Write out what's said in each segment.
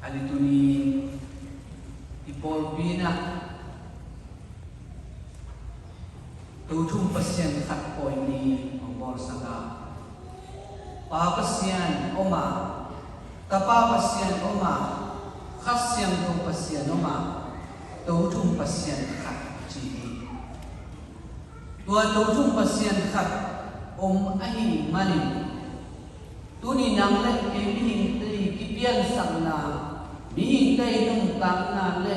alituni ipol pina tuthum pasien khat poi ni ongol sanga pa pasien oma tapa pasien oma khasyang tu pasien oma tuthum pasien khat chi tua tuthum pasien khat ahi mani tuni nang le ke mi ti kipian sang na mi te nung tang na le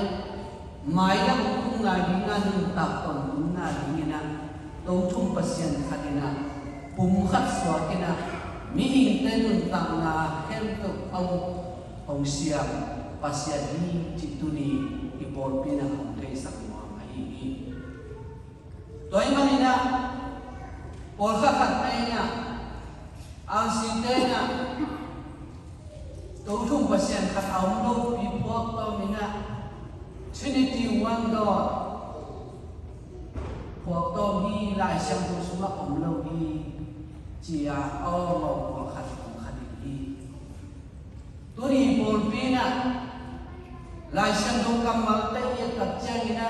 mai la kung na gi na nung tak ton na gi na to thum pasien khatina pum khat swa kina mi te nung tang na hem to ong siam pasien ni chituni ipol pina ong te sak mo ai ni toy manina por khat ai na ang sintena to thum pasien khat aum no pi pok to mina Trinity one God pok to hi lai sang tu suma om lo hi chia o lo por khat hi tu ni por pina lai sang tu kamal te ye kat changina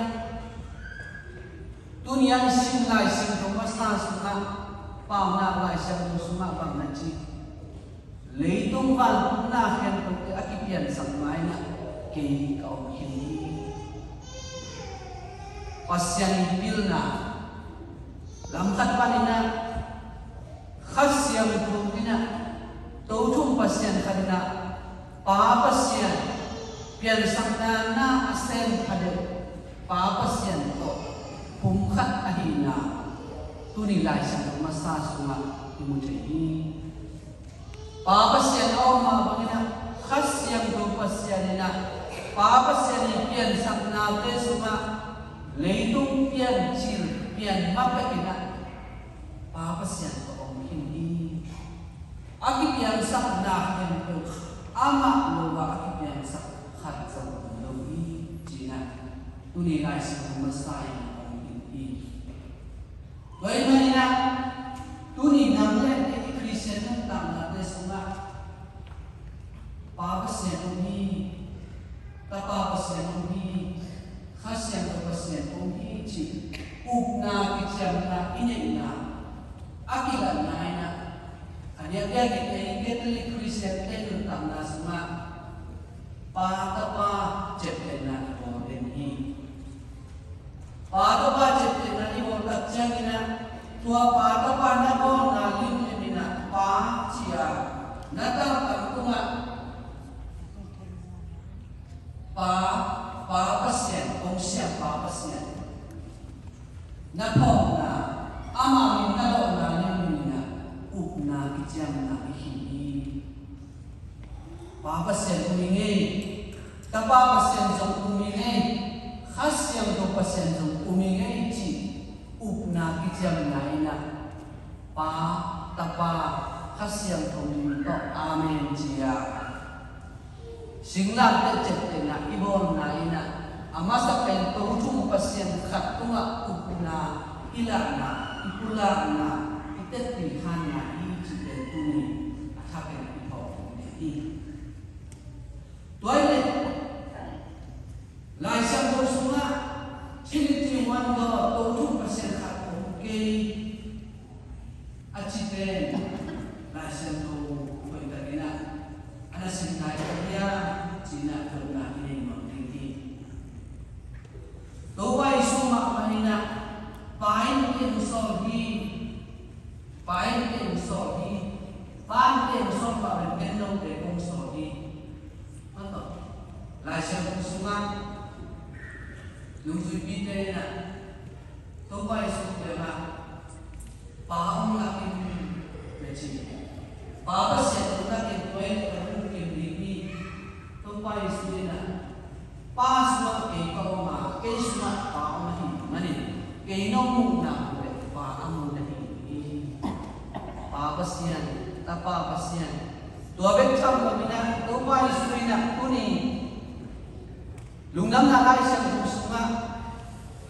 tunian sin lai sang tu masa suma pao na lai sang tu suma bang na chi leitung van na hen tu ke akipian sang mai na ke ka om hin pasyan pilna lamkat panina khasyam thumina tothum pasyan khadna pa pasyan pian sangna na asen khade pa pasyan to pum khat ahina tuni lai sang masa sunga imuthei pa pasyan oma bangina khasyam tu pasyanina pa pasyan pian sangna te sunga leitung pian chil pian mapakina pa pasyan to om hindi aki pian sak na hen to ama lowa aki pian sak khat sam lowi jina tuni lai sang masai om hindi wai manina tuni namle ke Christian tam na te sunga pa pasyan ni ta pa pasyan ni khasyang to pasien ong hi chi upna kicham na ina akila na ina anya dia ke Catholic Christian te tam na suma pa ta pa chepte na mo den hi pa ta pa chepte na ni mo ta changina tua pa ta pa na bo na lim emina pa chia na ta tam kuma pa pasien ong siap pa pasien na po na ama min na lo na ni na up na kicham na hi pa pasien umingi ta pa pasien jong umingi khasyam to pasien jong umingi chi up na kicham na ina pa ta pa khasyam to min to amen chia singlam te chepte na ibon na ina amasa pen to thum pasien khat tunga upna ilana ipulana iteti hana i chite tuni athake ipo i toilet lai sang do sunga chiliti wan do to thum pasien khat ke achite lai sang do koi kadina ana sinai dia Cina karena ini mengtinggi. Doa isuma manina pain ke musolhi, pain ke musolhi, pan ke musol pa benno ke musolhi. Manto, laisa musuma, yung bibite na. Doa isuma na paong lakin mechi. Baba siya lakin tuwing pai suina paswa ke kauma ke sma pa mahi mani ke no mu na pa amu nahi pa pasian tapa pasian tua bet tham mina to pai suina kuni lungnam na lai sang sunga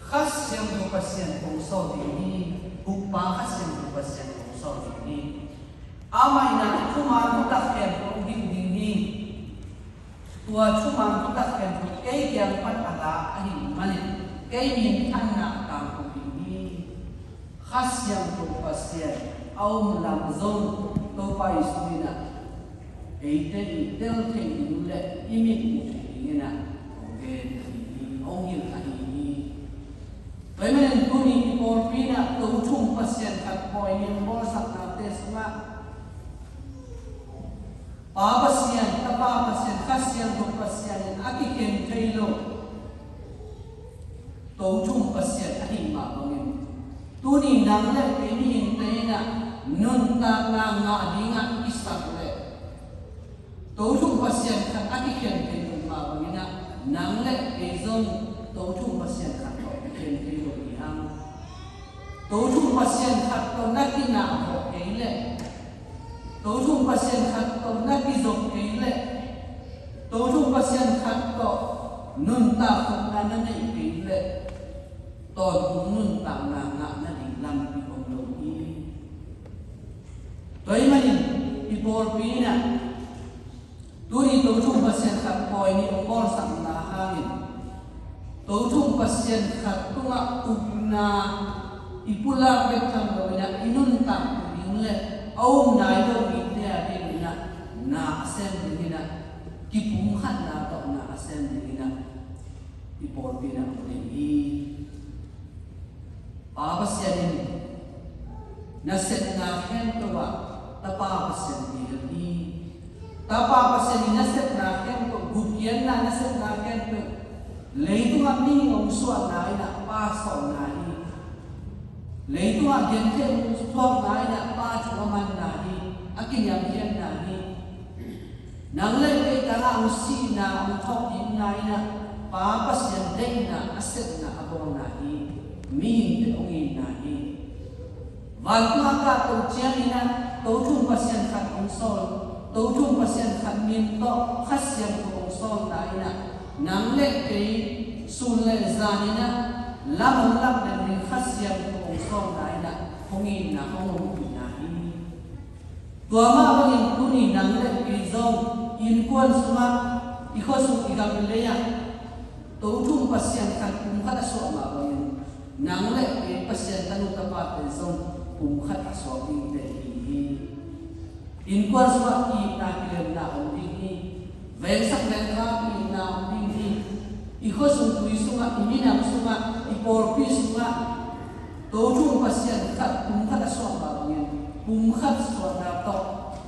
khas yang to pasian kong so ni upa khas yang to pasian kong so ni amai na kuma mutak ke kong ding ding ni tua cuma kita kan kayak yang pada ahli mana kayak minta nak tahu ini khas yang tu pasien awam lamzon tu pai suina itu tinggi le ini ini nak oke ongil ini Bagaimana kuni porpina tu ujung pasien kat poin yang bolsak nanti semua pasien, tapa pasien, kasian tu pasien, aki ken kailo, tu ujung pasien ahi mabangin. Tuni nangle ini intena nunta nanga dinga istak le. Tu ujung pasien kan aki ken kailo mabangina nangle ezon tu ujung pasien kan ken kailo ihang. Tu ujung pasien kan tu nakina ho kaile. Tổ chung pasien khat to na ki zok keile tổ chung pasien khat to nun ta khop na na nei keile to nun ta na ding lam pi om lo ki toi mani pi por pi na turi tổ chung pasien khat poi ni om bol sam na hangin tổ chung pasien khat tunga upna ipula pek tham lo na inun ta ding le Aum na ito kita din na asem din na kipunghan na to na asem din na iporpi na ulit papasya din naset na kento wa tapapasya din tapapasya din naset na kento bukyan na naset na kento leito kami ng suwan na ina paso na Leitu agen ke ustor nai na pa chuman na ni akin yang hian na ni nang le ke tala usi na uthok yin nai na pa pasyan dei na aset na abong na ni mi de ongi na ni wal tu ka to chian na to chung pasyan khat ong sol to chung pasyan khat min to khasyan ong sol nai na nang le ke sun le zanina lam den khasyan song na ina hongin na hongong pinahi tuama bangin tuni nang le pizong in kuan suma ikosung igam leya to tung pasien kan kum kata so ma bangin nang le pasien tanu tapat song kum kata so in te in kuan suma ki na kilem na ongding ni vengsak venga ki na ongding ni ikosung tuisunga imina suma iporpi suma tổ chung pasien khat kum khat aswa ba ngin kum khat swa na to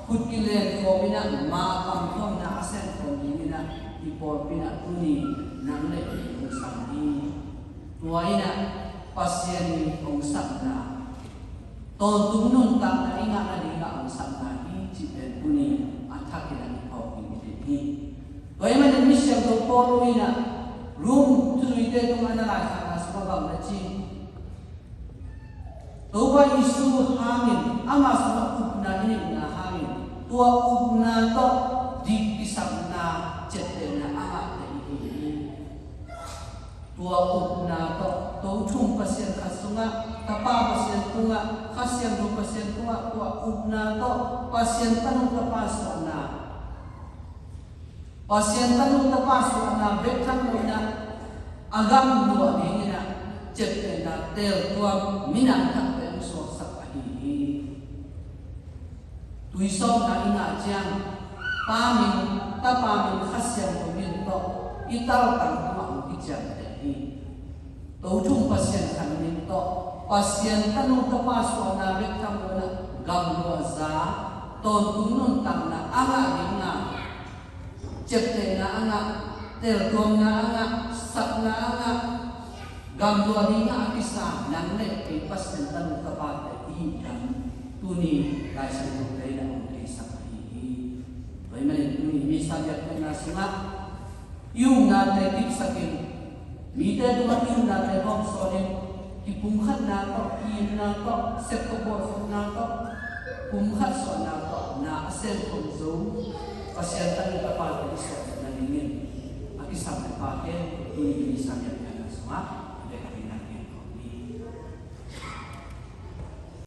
khut ki len ko bina ma kam thom na asen ko ni na ipor pina tuni nang le ong sam ni tuaina pasien ni ong sam na ton tum nun tam na inga na dinga ong sam na ni chi pen tuni athak na ni ko ni ni toima ni mission to polo ina room tu ite to ana la kha aswa ba na chi Tuwa isu hangin, ama sama upna ini na hangin. Tua upna to di pisang na cete na ama ini. Tua upna to chung pasien kasunga, tapa pasien tunga, kasien do pasien tunga. Tua upna to pasien tanung tapaswa na. Pasien tanung tapaswa na betang na agam dua ini na cete na tel tua minang tak tuisong na ina jang pamin tapamin khasyang kumin to ital tang ma ukijang tehi to chung pasien kanin to pasien tanu to paswa na bekam na gamlo za ton tunun tang na anga ninga chepte na anga tel tom na anga sak na anga gamlo ninga akisa nang le ke pasien tanu to pa tehi kan tuni kaisa no kaila on kaisa hi toy mane tuni mi sagyat na sunga yung na te tip sakin mi te tu ma yung na te bom sonin ipungkhat na to in na to set ko bor na to pungkhat so na to na asel ko zo pasyenta ni pa pa so na ningin akisa pa ke tuni mi sagyat na sunga